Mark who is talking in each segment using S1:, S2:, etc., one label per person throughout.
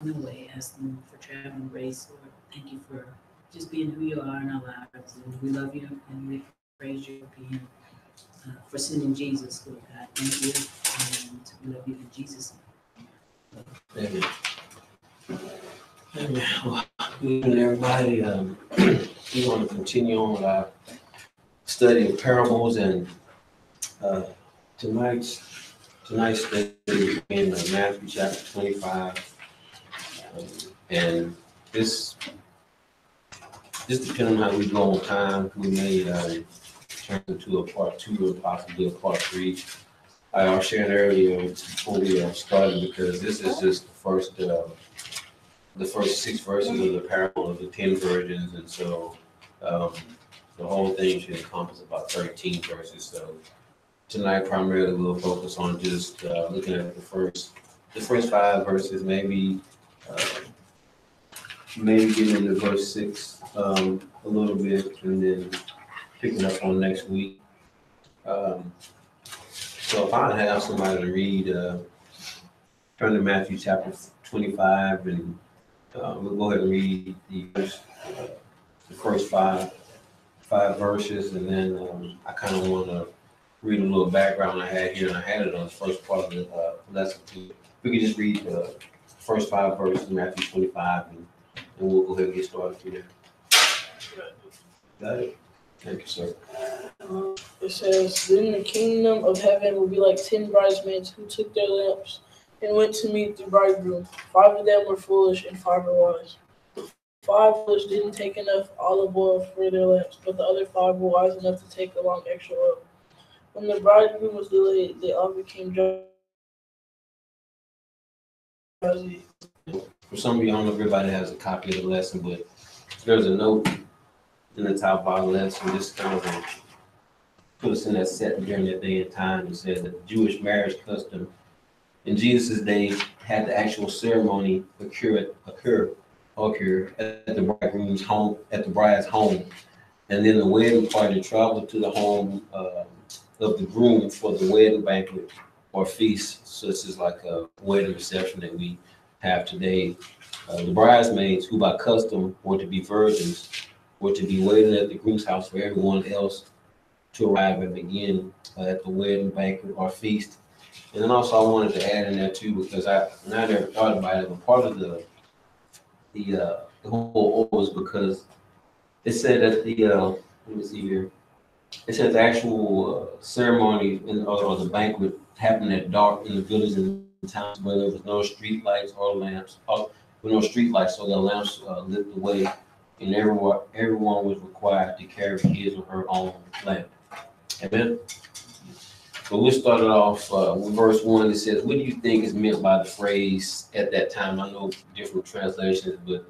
S1: no way. Ask them for traveling grace, Lord. Thank you for just being who you are in our lives. And we love you and we praise you for being, for sending Jesus, Lord God. Thank you. And we love you in Jesus'
S2: Amen. Amen. Well, good evening, everybody. We're going to continue on with our study of parables, and uh, tonight's study is in Matthew chapter 25, and this depending on how we go on time, we may turn into a part 2 or possibly a part 3. I was sharing earlier before we started, because this is just the first 6 verses of the parable of the 10 virgins, and so the whole thing should encompass about 13 verses. So tonight, primarily, we'll focus on just looking at the first 5 verses, maybe getting into verse 6 a little bit, and then picking up on next week. So if I have somebody to read, turn to Matthew chapter 25, and we'll go ahead and read the first five verses, and then I kind of want to read a little background I had here, and I had it on the first part of the lesson too. We could just read the first 5 verses, Matthew 25, and we'll go ahead and get started from there. Got it? Thank you, sir.
S3: It says, "Then the kingdom of heaven will be like 10 bridesmaids who took their lamps and went to meet the bridegroom. 5 of them were foolish and 5 were wise. The 5 foolish didn't take enough olive oil for their lamps, but the other 5 were wise enough to take along extra oil. When the bridegroom was delayed, they all became drowsy."
S2: For some of you, I don't know if everybody has a copy of the lesson, but there's a note in the top of our lesson, just kind of put us in that setting during that day and time. It said that the Jewish marriage custom in Jesus' day had the actual ceremony occur at the bridegroom's home, at the bride's home, and then the wedding party traveled to the home of the groom for the wedding banquet or feast, such as like a wedding reception that we have today. The bridesmaids, who by custom were to be virgins, were to be waiting at the groom's house for everyone else to arrive and begin at the wedding banquet or feast. And then also I wanted to add in there too, because I never thought about it, but part of the whole order was because it said that let me see here. It said the actual ceremony or the banquet happened at dark in the villages and towns where there was no street lights or lamps, with no street lights, so the lamps lit the way, and everyone was required to carry his or her own lamp. Amen. So we started off with verse 1. It says, "What do you think is meant by the phrase at that time?" I know different translations, but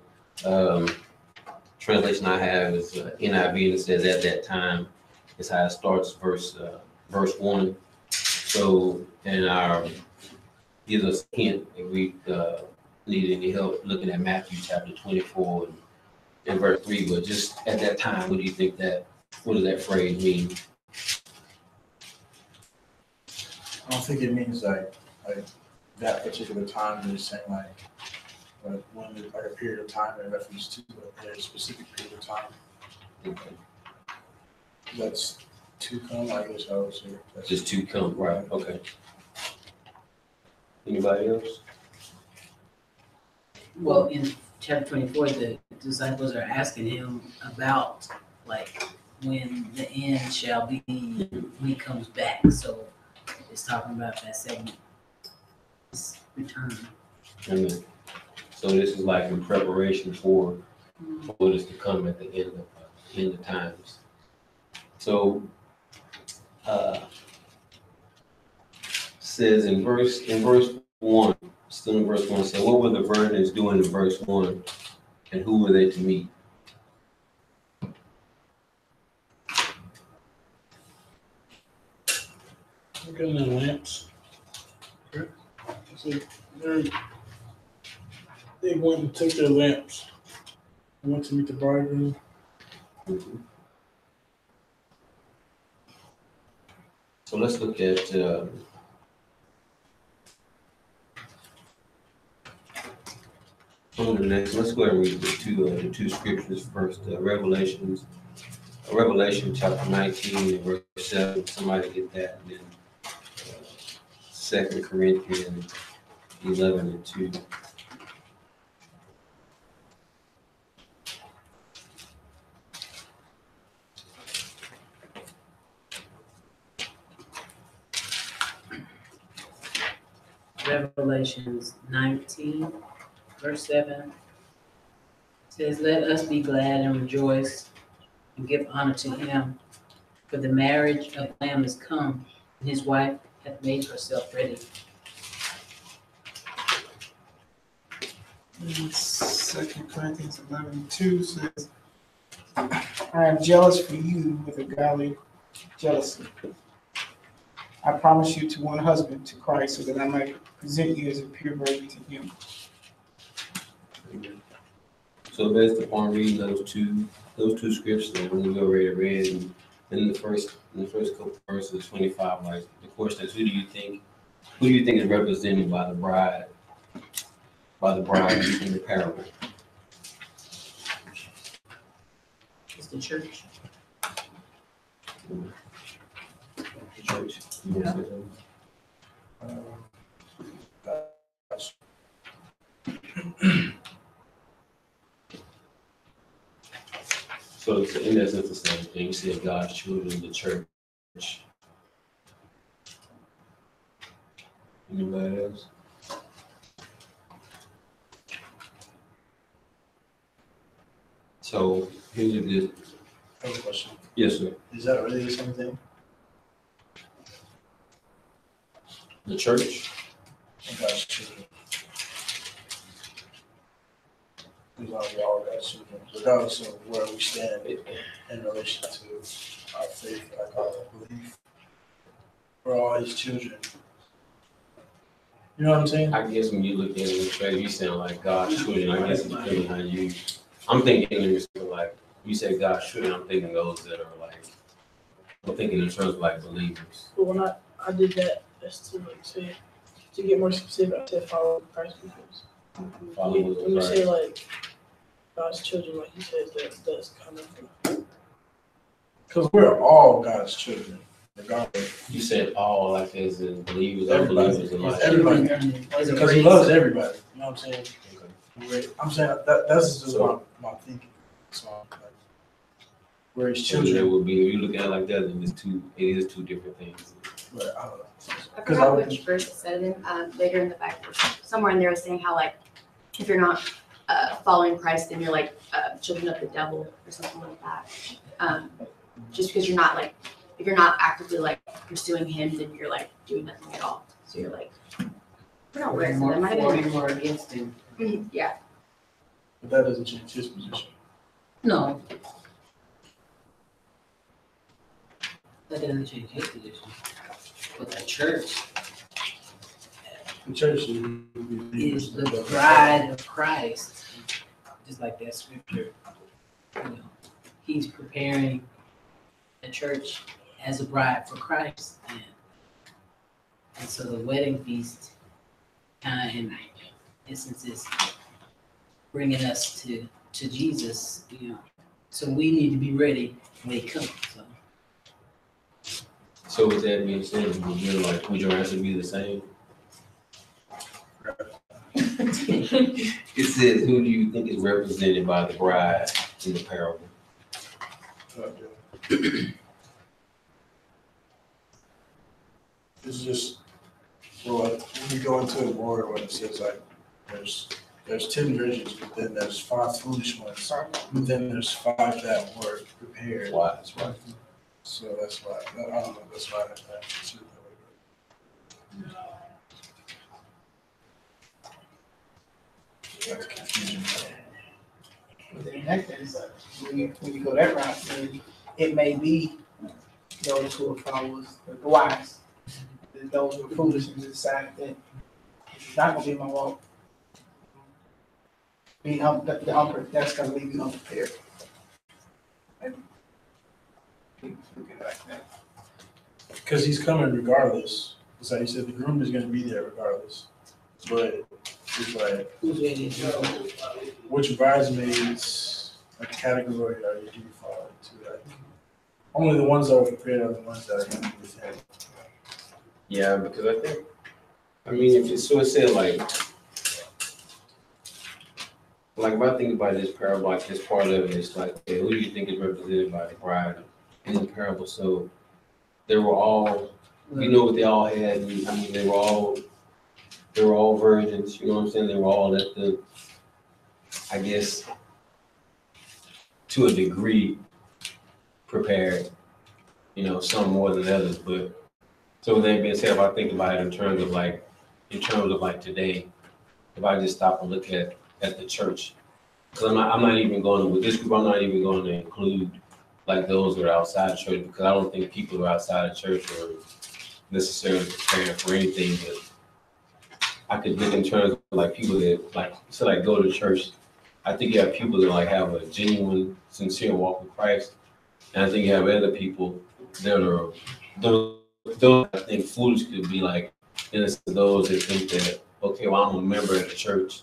S2: translation I have is NIV, and it says "at that time." It's how it starts, verse 1. So, and our gives us a hint if we need any help looking at Matthew chapter 24 and verse 3. But just at that time, what does that phrase mean?
S4: I don't think it means like that particular time. They're saying like when like a period of time in reference to a specific period of time.
S2: Okay.
S4: That's to come, I guess I would say. That's
S2: Just to come, right? Okay. Anybody else?
S1: Well, in chapter 24, the disciples are asking him about like when the end shall be when he comes back. So it's talking about that segment, his return.
S2: Amen. So this is like in preparation for what is to come at the end of times. So says in verse 1, still in verse 1, said, "What were the virgins doing in verse 1, and who were they to meet?"
S3: Looking at the lamps. See, they went and took their lamps. They went to meet the bridegroom.
S2: So let's look at On the next, let's go ahead and read the two scriptures first. Revelation chapter 19 and verse 7. Somebody get that. And then 2 Corinthians 11 and 2.
S1: Revelations 19, verse 7 says, "Let us be glad and rejoice and give honor to him, for the marriage of the Lamb is come, and his wife hath made herself ready."
S5: And 2 Corinthians 11:2 says, I am jealous for you with a godly jealousy. I promise you to one husband, to Christ, so that I might present you as a pure virgin to him.
S2: So based upon reading those two scriptures that we already read, and in the first couple verses, 25, like the question is, who do you think is represented by the bride in the parable?
S1: It's the church.
S2: The church. You wanna say something?
S4: That's-
S2: So it's, in essence, the same thing. You see God's children, the church. Anybody else? So here's a good,
S4: I have a question.
S2: yes, sir.
S4: Is that really the same thing?
S2: The church.
S4: And God's children. We all God's children, regardless of where we stand in relation to our faith, like our belief. We're all His children. You know what I'm saying?
S2: I guess when you look at it in trade, you sound like God's children. I guess it depends on how you. I'm thinking in respect of like you say God's children. I'm thinking those that are like. I'm thinking in terms of like believers.
S3: But when I did that, that's to like say, to get more specific, I said follow Christ because
S2: Followers of
S3: when you
S2: Christ.
S3: say like God's children, like he says, that's kind of
S4: Because we're all God's children, regardless.
S2: You said all like as in believers,
S4: Everybody.
S2: unbelievers, and like.
S4: Everybody.
S1: As a
S4: Because He
S1: race.
S4: loves everybody. You know what I'm saying?
S2: Okay.
S4: I'm saying that's just my thinking. So like, we're His
S2: Children
S4: children,
S2: would be, if you look at it like that, then it is two different things.
S4: but I don't know.
S6: I
S4: 'Cause
S6: forgot
S4: I-
S6: which verse it said in, later in the Bible, somewhere in there was saying how like, if you're not following Christ, then you're like children of the devil or something like that. Just because you're not like, if you're not actively like pursuing him, then you're like doing nothing at all. So you're like, we're not worried. So that might have been,
S1: More against him.
S6: yeah.
S4: But that doesn't change His position.
S1: No. That doesn't change his position. But the church
S4: The church
S1: is the bride of Christ. Just like that scripture. You know, he's preparing the church as a bride for Christ. And so the wedding feast in essence is bringing us to Jesus, you know. So we need to be ready when he comes. So.
S2: So with that being said, would your answer be the same? It says, who do you think is represented by the bride in the parable?
S4: It's just, well, like, when you go into it more, when it says like, there's 10 virgins, but then there's 5 foolish ones, but then there's 5 that were prepared.
S2: Why? That's right.
S4: So that's why, I don't know, that's why I consider it that way. That's confusing.
S5: But in that case, when you go that route, then it may be those who are followers, the wise, and those who are foolish and decide that it's not gonna be my walk. That's gonna leave you unprepared. Maybe. Look at it like that.
S4: Because He's coming regardless. It's like you said, the groom is gonna be there regardless. But It's like,
S1: Who's ready to go?
S4: which bridesmaids, like category are you do you fall into? Like, only the ones that are prepared are the ones that are gonna be with him.
S2: Yeah, because I mean, if it's, so it said like if I think about this parable, like this part of it is like, okay, who do you think is represented by the bride in the parable? So they were all, you know what they all had, and, I mean, they were all virgins, you know what I'm saying? They were all at the, I guess, to a degree prepared, you know, some more than others, but so with that being said, if I think about it in terms of like today, if I just stop and look at the church, because I'm not even going with this group, I'm not even going to include like those that are outside the church, because I don't think people who are outside the church are necessarily preparing for anything, but I could look in terms of like people that like go to church. I think you have people that like have a genuine, sincere walk with Christ, and I think you have other people that are those I think foolish could be like innocent, those that think that, okay, well, I'm a member of the church,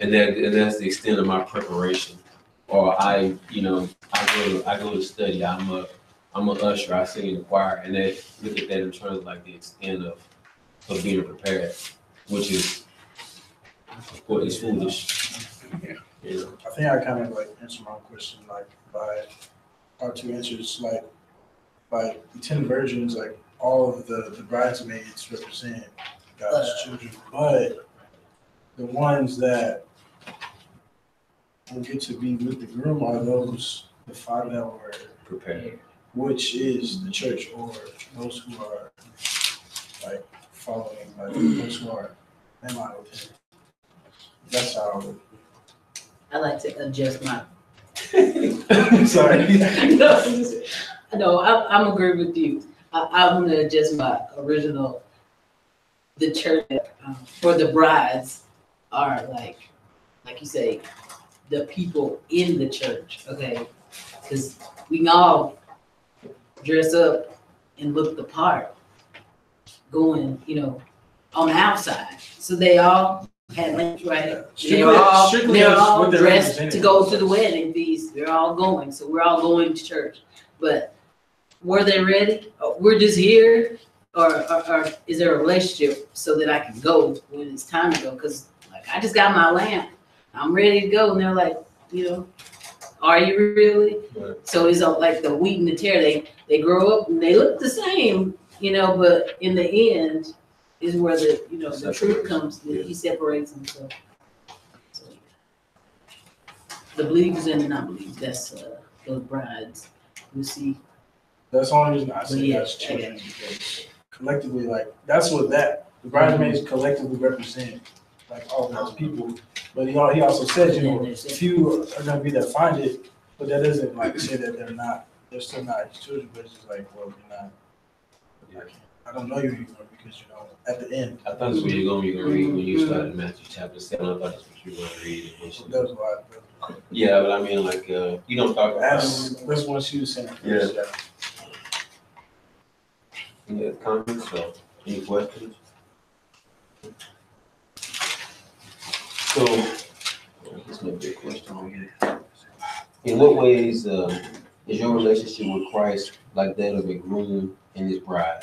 S2: and that's the extent of my preparation, or I go to study, I'm a usher, I sing in the choir, and they look at that in terms of like the extent of being prepared, which is foolish.
S5: Yeah.
S2: You know?
S4: I think I kind of like answered my own question like by our two answers, like the 10 virgins, like all of the bridesmaids represent God's children, but the ones that will get to be with the groom are the 5 that were
S2: Prepared.
S4: which is the church, or those who are like following, like those who are in line with him. That's how.
S1: I like to adjust my.
S4: I'm sorry.
S1: No, I'm agree with you. I'm gonna adjust my original. The church for the brides are like you say, the people in the church. Okay, because we can all dress up and look the part, going, on the outside. So they all had lamps, right? They're all
S4: what they're
S1: dressed to
S4: representing.
S1: go to the wedding feast. They're all going, so we're all going to church. But were they ready? We're just here, or is there a relationship so that I can go when it's time to go? Because like I just got my lamp, I'm ready to go, and they're like, are you really?
S2: Right.
S1: So it's like the wheat and the tare. They grow up and they look the same, but in the end is where the truth comes. That he separates them. So the believers and the non-believers. That's those brides. You see.
S4: That's the only reason I
S1: But
S4: say
S1: yeah,
S4: that's children, because collectively, like, that's what the bridesmaids collectively represent, like, all those people. But he also said, few are gonna be that find it, but that doesn't, like, say that they're still not his children, but it's just like, well, you're not, I don't know you anymore, because, at the end,
S2: I thought that's where you're going to read when you started Matthew chapter 7. I thought that's what you were going to read.
S4: that was a lot.
S2: Yeah, but I mean, like, you don't talk about
S4: That's what she was saying first, yeah.
S2: any comments or any questions? So, this may be a question over here. In what ways is your relationship with Christ like that of a groom and his bride?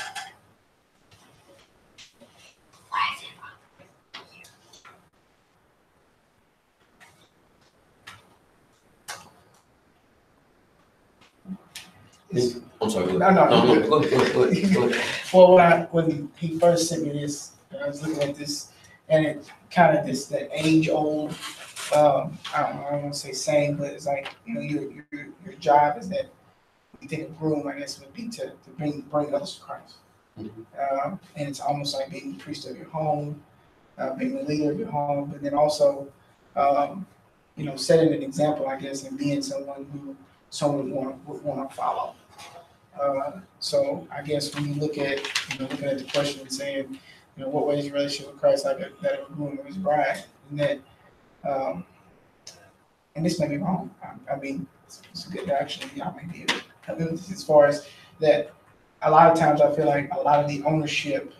S2: I'm sorry. Go ahead.
S5: No.
S2: Go ahead.
S5: Well, when he first sent me this, I was looking at this, and it kind of that age old. I don't want to say saying, but it's like your job is that you think a groom, I guess, would be to bring others to Christ.
S2: Mm-hmm.
S5: And it's almost like being the priest of your home, being the leader of your home, but then also, setting an example, I guess, and being someone who someone would want to follow. So I guess when you look at looking at the question and saying, what way is your relationship with Christ like that of a groom or his bride, and that, and this may be wrong. I mean, it's a good actually. I may be able to help me with this as far as that. A lot of times I feel like a lot of the ownership,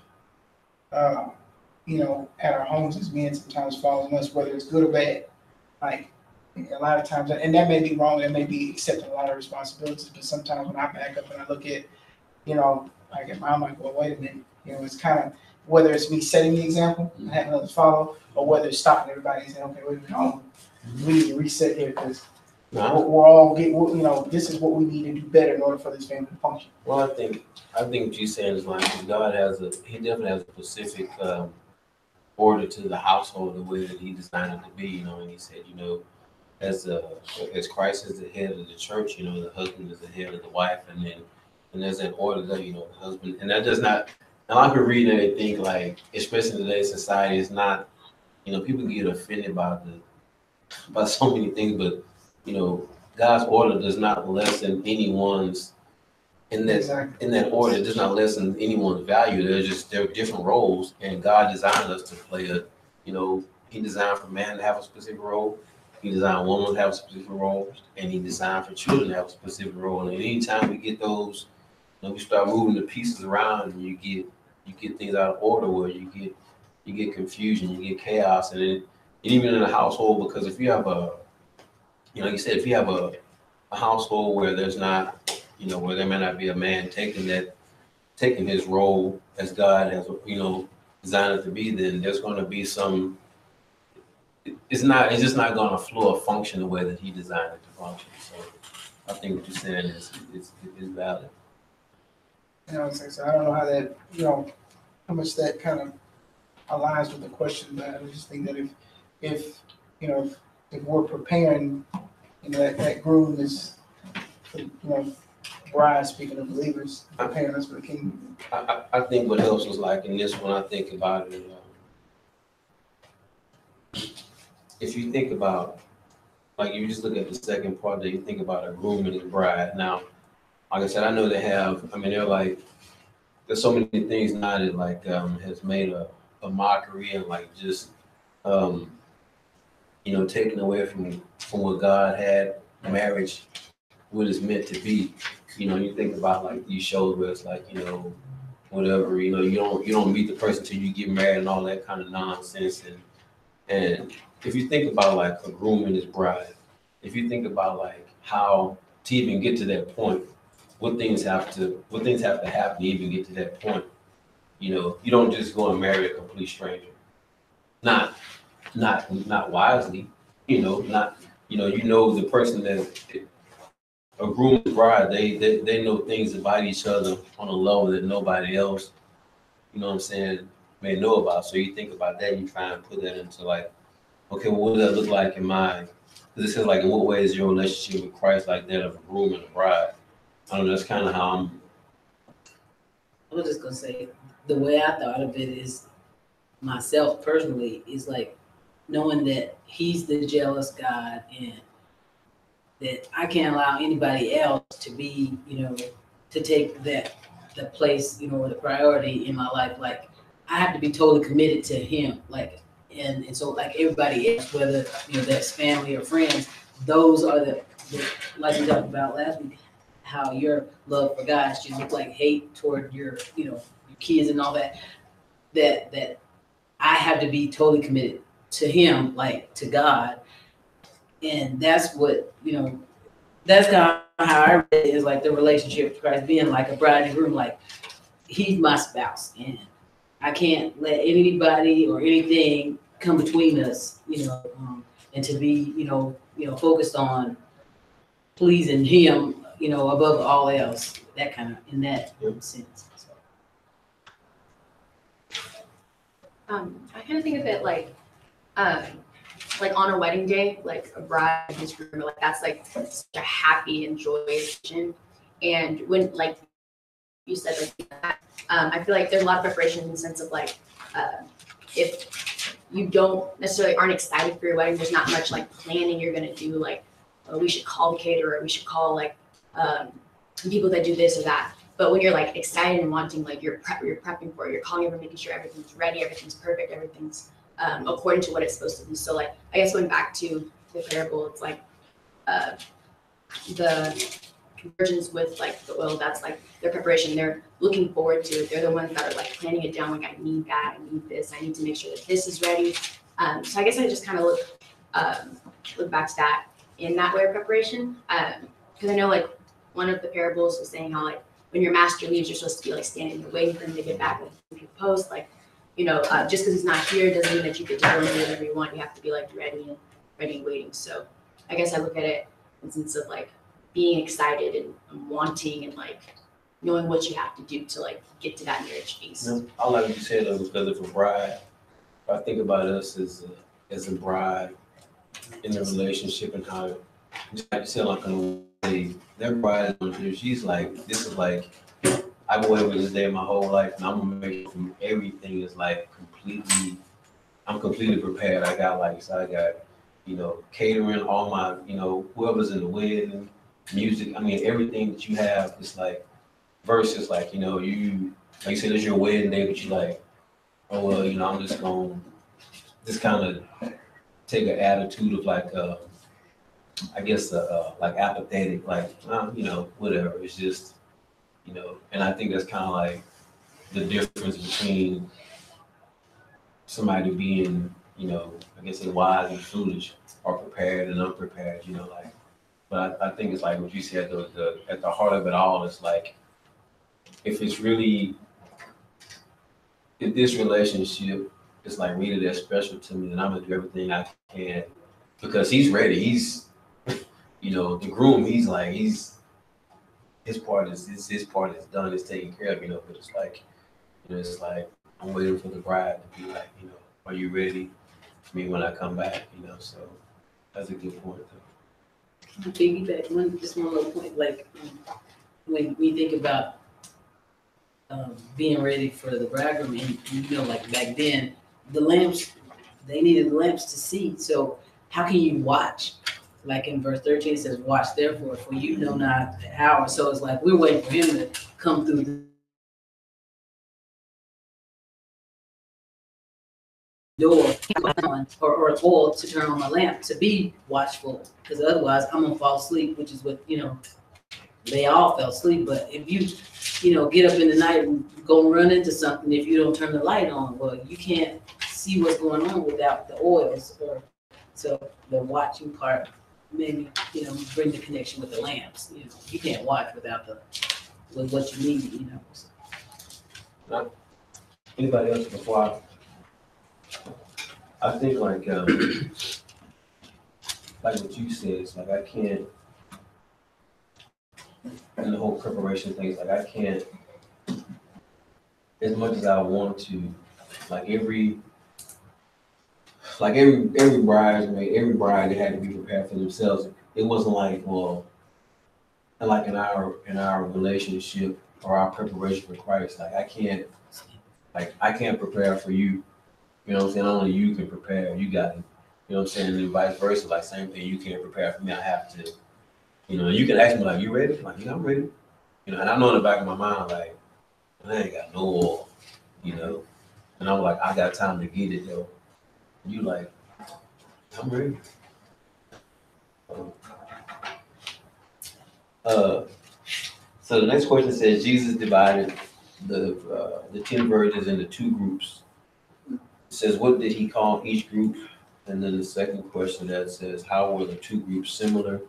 S5: at our homes as men sometimes falls on us, whether it's good or bad. Like, a lot of times, and that may be wrong, that may be accepting a lot of responsibilities, but sometimes when I back up and I look at, like at mom, I go, wait a minute, it's kind of, whether it's me setting the example and having others follow, or whether it's stopping everybody and saying, okay, wait a minute, we need to reset here because we're all getting, this is what we need to do better in order for this family to function.
S2: Well, I think what you're saying is like, God he definitely has a specific order to the household, the way that he designed it to be, and he said, as Christ is the head of the church, the husband is the head of the wife, and there's that order that, the husband, and that does not, now I could read that and think like, especially in today's society, it's not, people get offended by so many things, but, God's order does not lessen anyone's, in that order, it does not lessen anyone's value. There are different roles, and God designed us to play he designed for man to have a specific role. He designed women to have a specific role, and he designed for children to have a specific role. And anytime we get those, we start moving the pieces around, and you get things out of order, where you get confusion, you get chaos, and even in a household, because if you have like you said, if you have a household where there's not, where there may not be a man taking his role as God has, designed it to be, then there's going to be some. It's just not going to flow or function the way that he designed it to function. So I think what you're saying is valid.
S5: So I don't know how that, how much that kind of aligns with the question, but I just think that if we're preparing, that groom is, bride, speaking of believers, preparing us for the kingdom.
S2: I think what else was like in this one, I think about it, if you think about, like, you just look at the second part that you think about a groom and his bride. Now, like I said, I know they're like, there's so many things now that like has made a mockery and like just taken away from what God had marriage, what it's meant to be. You think about like these shows where it's like, whatever, you don't meet the person till you get married and all that kind of nonsense. And if you think about like a groom and his bride, if you think about like how to even get to that point, what things have to happen to even get to that point. You don't just go and marry a complete stranger. Not wisely, the person that a groom and bride, they know things about each other on a level that nobody else, may know about. So you think about that, you try and put that into like, okay, well, what does that look like because it says like, in what way is your relationship with Christ like that of a groom and a bride? I don't know, that's kind of how
S1: I was just gonna say, the way I thought of it is, myself personally, is like knowing that he's the jealous God and that I can't allow anybody else to be, to take the place, or the priority in my life. Like, I have to be totally committed to him. Like, and so like everybody else, whether, that's family or friends, those are the like we talked about last week, how your love for God should look like hate toward your, your kids and all that I have to be totally committed to him, like to God. And that's what, that's kind of how I read it, is like the relationship with Christ being like a bride and groom, like he's my spouse and I can't let anybody or anything come between us, and to be, focused on pleasing him, above all else, that kind of, in that sense.
S6: I kind of think of it like on a wedding day, like a bride and his groom, like that's like such a happy and joyous occasion. And when, like you said, like that, I feel like there's a lot of preparation in the sense of like, if you don't necessarily aren't excited for your wedding, there's not much like planning you're gonna do. Like, oh, we should call the caterer, we should call like people that do this or that. But when you're like excited and wanting, like you're prepping for it, you're calling everyone, making sure everything's ready, everything's perfect, everything's according to what it's supposed to be. So like, I guess going back to the parable, it's like the virgins with like the oil, that's like their preparation. They're looking forward to it. They're the ones that are like planning it down. Like, I need that. I need this. I need to make sure that this is ready. So I guess I just kind of look back to that in that way of preparation. Because I know like one of the parables was saying how like when your master leaves, you're supposed to be like standing there waiting for him to get back with your post. Like, just because he's not here doesn't mean that you get to go and do whatever you want. You have to be like ready and waiting. So I guess I look at it in the sense of like being excited and wanting and like knowing what you have to do to like get to that marriage feast.
S2: I like what you said though, because of a bride. If I think about us as a bride in a relationship and how, just like you said, like their bride, she's like, this is like, I've waited for this day my whole life, and I'm gonna make sure everything is like I'm completely prepared. I got catering, all my, whoever's in the wedding, music. I mean, everything that you have is like, versus like, you said it's your wedding day, but you like, oh well, I'm just gonna just kind of take an attitude of like, I guess like apathetic, like, whatever. It's just, and I think that's kind of like the difference between somebody being, I guess wise and foolish, or prepared and unprepared, like. But I think it's like what you said, at the heart of it all, it's like, if this relationship is like really that special to me, then I'm gonna do everything I can, because he's ready. He's, the groom. He's his part is done. It's taken care of. But it's like, it's like I'm waiting for the bride to be like, are you ready for me when I come back? So that's a good point though.
S1: Piggyback, one little point, like when we think about being ready for the bridegroom, and like back then, the lamps, they needed the lamps to see. So how can you watch? Like in verse 13 it says, watch therefore, for you know not the hour. So it's like we're waiting for him to come through the door or oil to turn on my lamp to be watchful, because otherwise I'm gonna fall asleep, which is what they all fell asleep. But if you get up in the night and go and run into something, if you don't turn the light on, well, you can't see what's going on without the oils. So the watching part maybe bring the connection with the lamps. You can't watch without with what you need.
S2: Anybody else before I think like what you said, it's like I can't, and the whole preparation thing, it's like I can't, as much as I want to, like every bridesmaid, every bride, they had to be prepared for themselves. It wasn't like, well, like in our relationship or our preparation for Christ, like I can't prepare for you. You know what I'm saying? Only you can prepare. You got it. You know what I'm saying? And vice versa, like same thing. You can't prepare for me. I have to. You can ask me like, "You ready?" Like, "Yeah, I'm ready." And I know in the back of my mind, like, I ain't got no oil. And I'm like, I got time to get it though. And you like, I'm ready. So the next question says, Jesus divided the 10 virgins into two groups. It says, what did he call each group? And then the second question that says, how were the two groups similar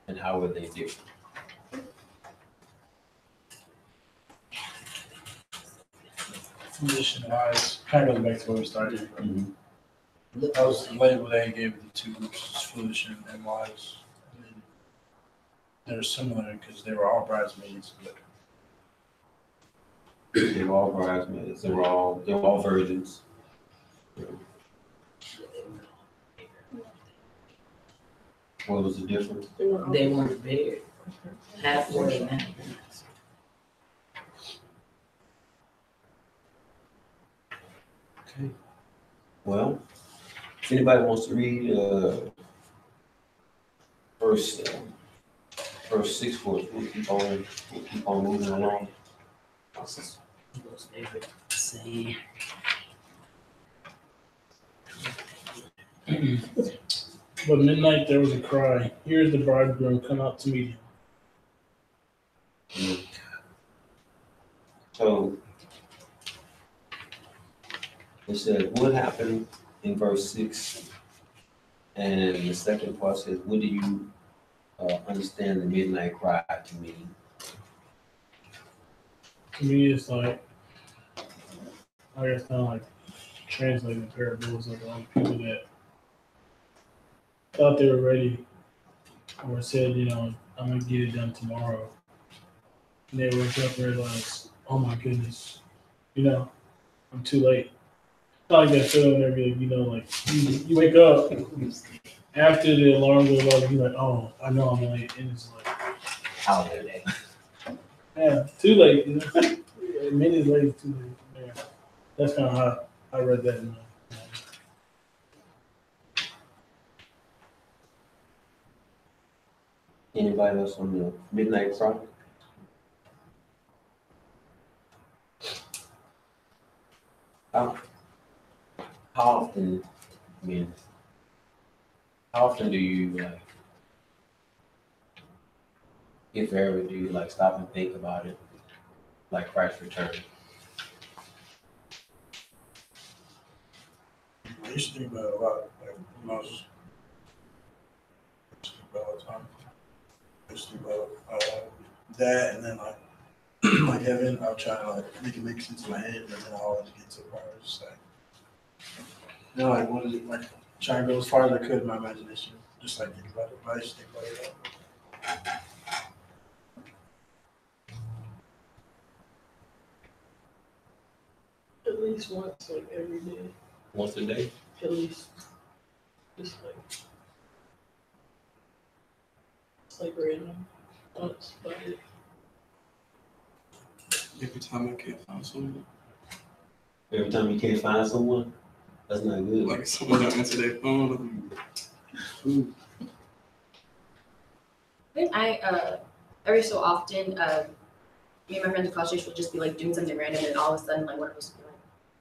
S2: and how were they different?
S4: Foolish and wise, kind of goes back to where we started. That was the label that he gave the two groups, foolish and wise. And then they're similar because they were all bridesmaids, but
S2: they were all bridesmaids. They were all virgins. What was the difference?
S1: They weren't prepared. Halfway now.
S2: Okay. Well, if anybody wants to read verse 6 for us, we'll keep on moving along.
S1: See.
S3: But midnight there was a cry, "Here is the bridegroom, come out to meet him."
S2: It says, what happened in verse 6? And the second part says, what do you understand the midnight cry to mean?
S7: To me, it's like, I guess kind of like translating parables of like people that thought they were ready or said, I'm gonna get it done tomorrow. And they wake up and realize, oh my goodness, I'm too late. It's not like that feeling there, you wake up after the alarm goes off, you're like, oh, I know I'm late. And it's like,
S2: Holiday.
S7: yeah, too late. A minute late is too late. Yeah. That's kind of how I read that in my
S2: Anybody else on the midnight cry? How often, how often do you, if ever, do you stop and think about it, like Christ's return?
S4: I used to think about it a lot, like when I was all the time. I used to think about that, and then like heaven, I'll try to make it make sense in my head, but then I always get to the part where it's just what is it, try and go as far as I could in my imagination, just think about it. But I used to think about it a lot.
S3: At least once, every day.
S2: Once a day?
S3: At least. Just it's random. Thoughts about it.
S8: Every time I can't find someone,
S2: Every time you can't find someone, that's not good.
S8: like someone don't answer their phone.
S6: Then every so often, me and my friends in college church will just be doing something random, and all of a sudden, one of us will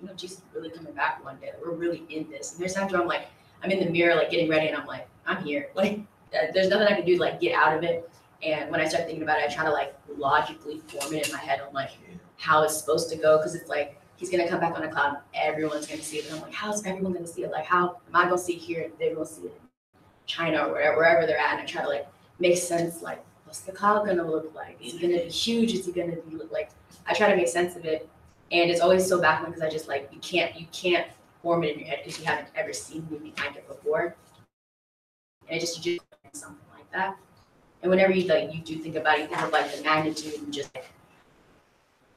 S6: be like, Jesus is really coming back one day. We're really in this. And there's times where I'm in the mirror, getting ready, and I'm like, I'm here. There's nothing I can do to get out of it. And when I start thinking about it, I try to logically form it in my head on how it's supposed to go, because it's he's gonna come back on a cloud, and everyone's gonna see it. And I'm like, how's everyone gonna see it? How am I gonna see it here? And they're gonna see it in China or wherever they're at. And I try to make sense. What's the cloud gonna look like? Is it gonna be huge? Is it gonna be I try to make sense of it, and it's always so baffling because I just you can't form it in your head because you haven't ever seen anything like it before, and you just something like that. And whenever you do think about it, you think of the magnitude and just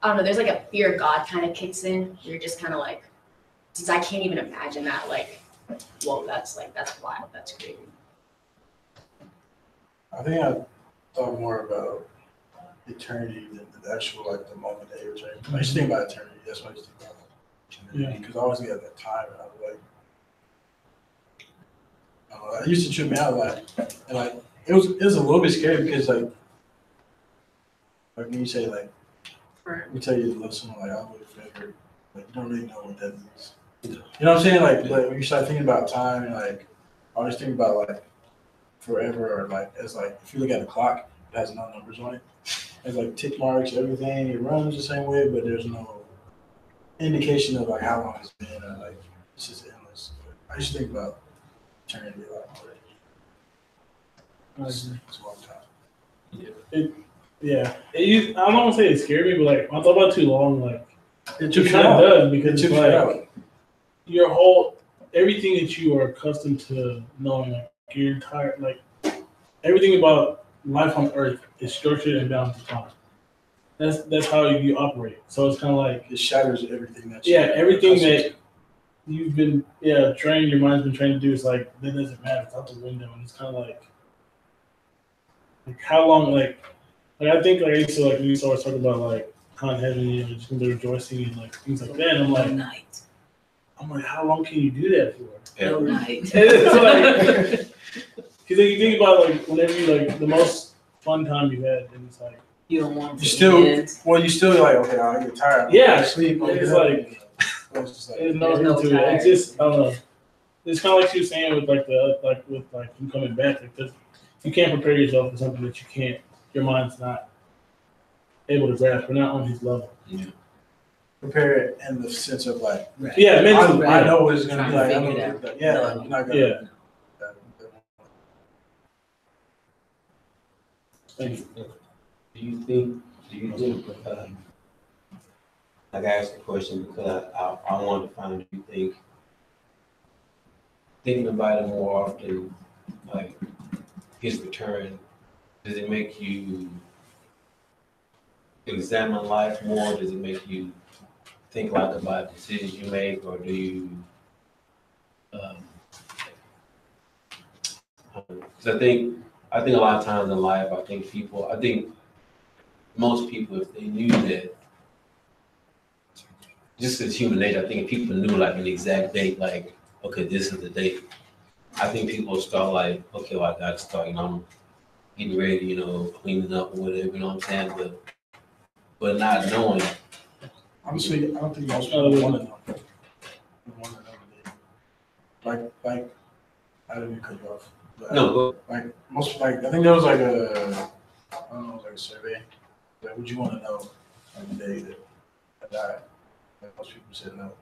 S6: I don't know. There's a fear of God kind of kicks in. You're just kind of since I can't even imagine that. Whoa, that's wild. That's crazy.
S4: I think I thought more about eternity than the actual the moment that you're returning. I used to think about eternity. That's what I used to think about.
S7: Yeah.
S4: Because I always get that time, and I was I don't know, it used to trip me out and it was a little bit scary because when you say we tell you to love someone I'll live forever, you don't really know what that means. You know what I'm saying? But when you start thinking about time and I always think about forever or as if you look at the clock, it has no numbers on it. It's tick marks, everything. It runs the same way, but there's no indication of how long it's been or it's just endless. But I used to think about eternity a lot more. It's a long time.
S7: Yeah. I don't want to say it scared me, but I thought about it too long,
S4: It
S7: it kind of does because
S4: took
S7: it's
S4: me out.
S7: your everything that you are accustomed to knowing, your entire, everything about life on Earth is structured and bound to time. That's how you operate. So it's kind of
S4: It shatters everything that
S7: everything that you've been trained, your mind's been trained to do is that doesn't matter. It's out the window, and it's kind of how long I think I used to we used to always talk about how in heaven just gonna be rejoicing and things like that. And I'm
S1: night.
S7: How long can you do that for?
S1: No night.
S7: It's because you think about whenever you the most fun time you've had, and it's
S1: You don't want to
S4: You still,
S1: end.
S4: well, you still okay, I get tired. I'm
S7: Yeah.
S4: gonna sleep.
S7: It's
S4: It's just
S7: there's no
S1: There's no
S7: end to it. It's
S1: time.
S7: just I don't know. It's kind of like she was saying with with you coming back, because you can't prepare yourself for something that you can't. Your mind's not able to grasp. We're not on his level.
S2: Yeah.
S4: prepare it in the sense of like,
S1: Right.
S7: Yeah,
S4: I,
S7: mentally.
S4: I know what it's gonna be
S1: Trying to
S4: like. I
S1: figure
S4: know
S1: it
S4: that,
S1: out.
S4: yeah,
S1: No.
S4: like, you're not gonna.
S7: Yeah. Thank you.
S2: Do you think, like I asked the question because I wanted to find, do you think, thinking about it more often, like his return, does it make you examine life more? Does it make you think like about decisions you make, or do you, because I think a lot of times in life, I think most people, if they knew that, just as human nature, I think if people knew like an exact date, like, okay, this is the date, I think people would start like, okay, well, I gotta start, I'm getting ready, cleaning up or whatever, you know what I'm saying? But not knowing,
S4: Honestly, I don't think most people want to know. They want to know that. Like, I didn't mean to cut you off. But
S2: no,
S4: like I think there was like I don't know, like a survey. Like, would you want to know on the day that I died? Like, most people said no.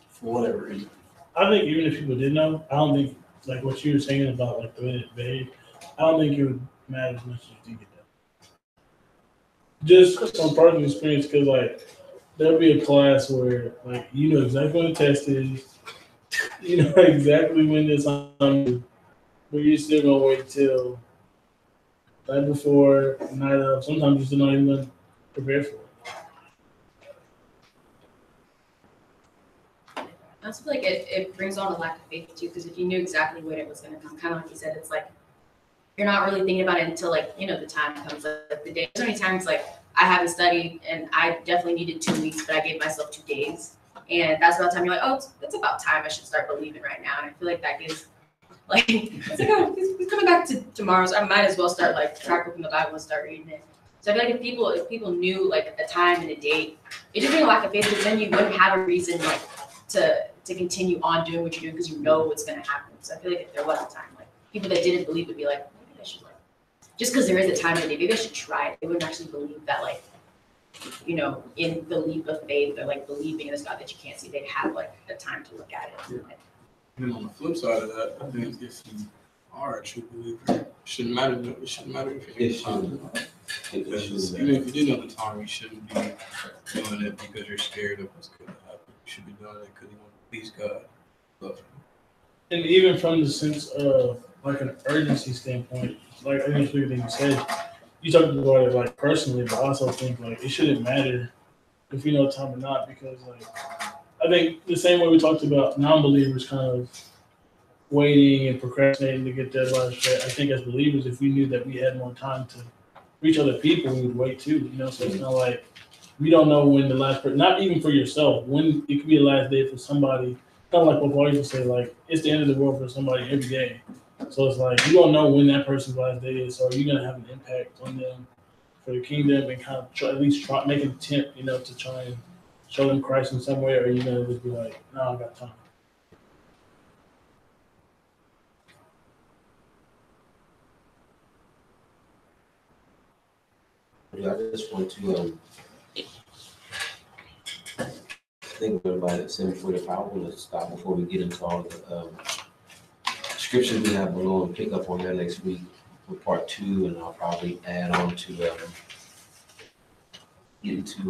S4: For whatever reason.
S7: I think even if people did know, I don't think like what you were saying about like the way it behaved, I don't think it would matter as much as you get that. Just from personal experience, because like there'll be a class where like you know exactly when the test is, you know exactly when this is, but you're still gonna wait till night before, night of. Sometimes you're still not even prepared for it.
S6: I also feel like it brings on a lack of faith too, because if you knew exactly when it was going to come, kind of like you said, it's like you're not really thinking about it until like the time comes. Like the day. So many times like I haven't studied and I definitely needed 2 weeks, but I gave myself 2 days, and that's about the time you're like, oh, it's about time I should start believing right now. And I feel like that gives like it's like oh he's coming back to tomorrow, so I might as well start like scrapbooking the Bible and start reading it. So I feel like if people knew like a time and a date, it just brings a lack of faith because then you wouldn't have a reason like to continue on doing what you're doing because you know what's going to happen. So I feel like if there was a time, like people that didn't believe would be like, maybe I should like, just because there is a time and a day, maybe I should try it. They wouldn't actually believe that like, in the leap of faith or like believing in this God that you can't see, they'd have like a time to look at it. Like,
S8: And on the flip side of that, I think if you are a true believer, it shouldn't matter. It shouldn't matter if
S2: It
S8: you're
S2: shouldn't.
S8: Because even if you do know the time, you shouldn't be doing it because you're scared of what's going to happen. You should be doing it because you want to please God. Love Him.
S7: And even from the sense of like an urgency standpoint, like I think everything you said, you talked about it like personally, but I also think like it shouldn't matter if you know time or not, because like I think the same way we talked about non-believers kind of waiting and procrastinating to get deadlines straight. I think as believers, if we knew that we had more time to reach other people, we would wait too. So it's not like we don't know when the last person, not even for yourself, when it could be the last day for somebody. Kind of like what Paul used to say, like it's the end of the world for somebody every day. So it's like you don't know when that person's last day is. So are you gonna have an impact on them for the kingdom and kind of at least make an attempt, to try and show them Christ in some way, or are you gonna just be like, no, I got time?
S2: I just want to think about it. 7:45. I want to stop before we get into all the scriptures we have below and pick up on that next week for part 2, and I'll probably add on to get into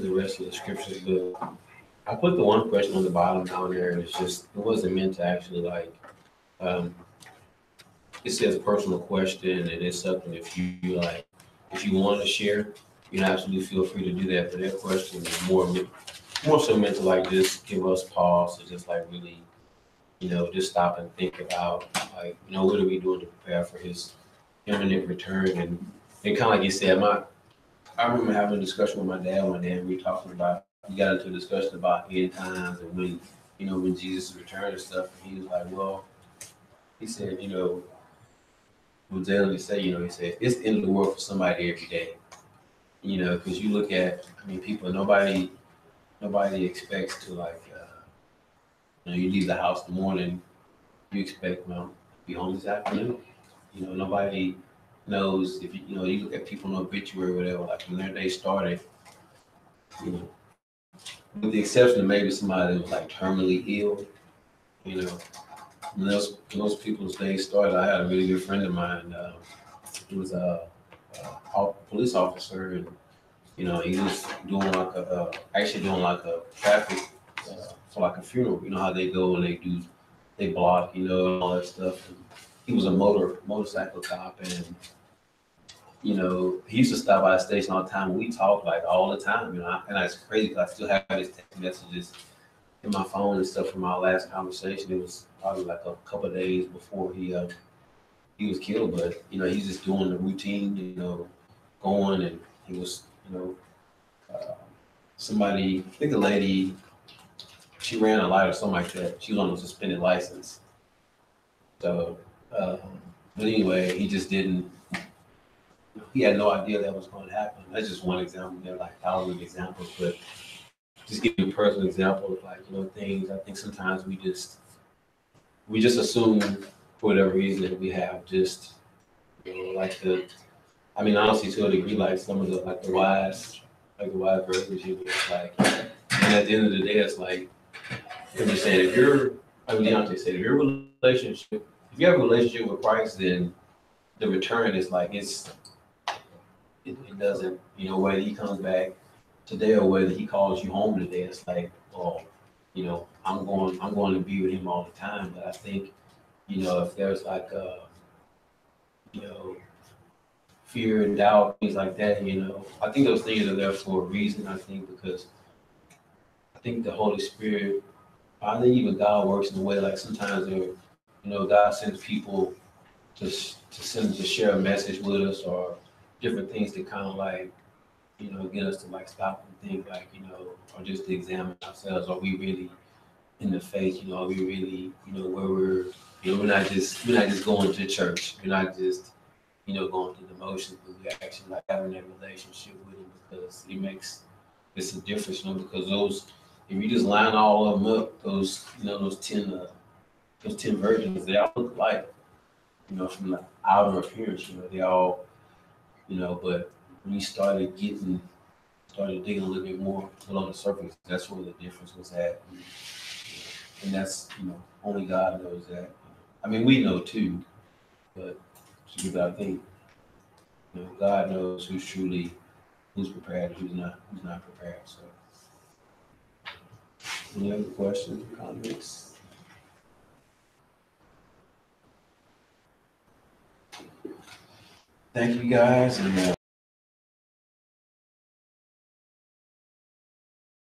S2: the rest of the scriptures. But I put the one question on the bottom down there, and it wasn't meant to actually like. It says personal question, and it's something if you want to share, you absolutely feel free to do that. But that question is more so meant to like just give us pause to just like really, just stop and think about like, what are we doing to prepare for his imminent return? And kind of like you said, I remember having a discussion with my dad one day, and we were talking about, we got into a discussion about end times and when, when Jesus returned and stuff. And he was like, well, he said, what Jalen would say, he said, it's the end of the world for somebody every day. Because you look at, people, nobody expects to like, you leave the house in the morning, you expect, be home this afternoon. You know, nobody knows if you know, you look at people in obituary or whatever, like when their day started, you know, with the exception of maybe somebody that was like terminally ill, you know, when those people's days started, I had a really good friend of mine. He was a police officer, and you know, he was doing like actually doing like a traffic for like a funeral. You know how they go and they block, you know, and all that stuff. And he was a motorcycle cop, and you know, he used to stop by the station all the time. And we talked like all the time, you know, and it's crazy because I still have his text messages in my phone and stuff from our last conversation. It was probably like a couple of days before he was killed, but you know, he's just doing the routine, you know, going, and he was, you know, somebody, I think a lady, she ran a light or something like that. She was on a suspended license. So, but anyway, he just didn't. He had no idea that was going to happen. That's just one example. There are like thousands of examples, but just give you a personal example of like, you know, things. I think sometimes we just assume for whatever reason that we have just, you know, like I mean, honestly, to a degree, like some of the wise versions, you know, it's like, and at the end of the day, it's like, I'm just saying, Deontay said, if you have a relationship with Christ, then the return is like, it doesn't, you know, whether he comes back today or whether he calls you home today, it's like, well, you know, I'm going to be with him all the time. But I think, you know, if there's like, you know, fear and doubt, things like that, you know, I think those things are there for a reason. I think because I think the Holy Spirit, I think even God works in a way like sometimes, you know, God sends people to share a message with us or different things to kind of like, you know, get us to like stop and think like, you know, or just to examine ourselves. Are we really in the faith? You know, are we really, you know, where we're, you know, we're not just going to church. We're not just, you know, going through the motions, but we're actually like having that relationship with him because it's a difference, you know, because if you just line all of them up, those 10 virgins, they all look alike, you know, from the outer appearance, you know, they all, you know, but when you started digging a little bit more below the surface, that's where the difference was at. And that's, you know, only God knows that. I mean, we know too, but you got to think, you know, God knows who's prepared and who's not prepared. So, any other questions or comments? Thank you guys, and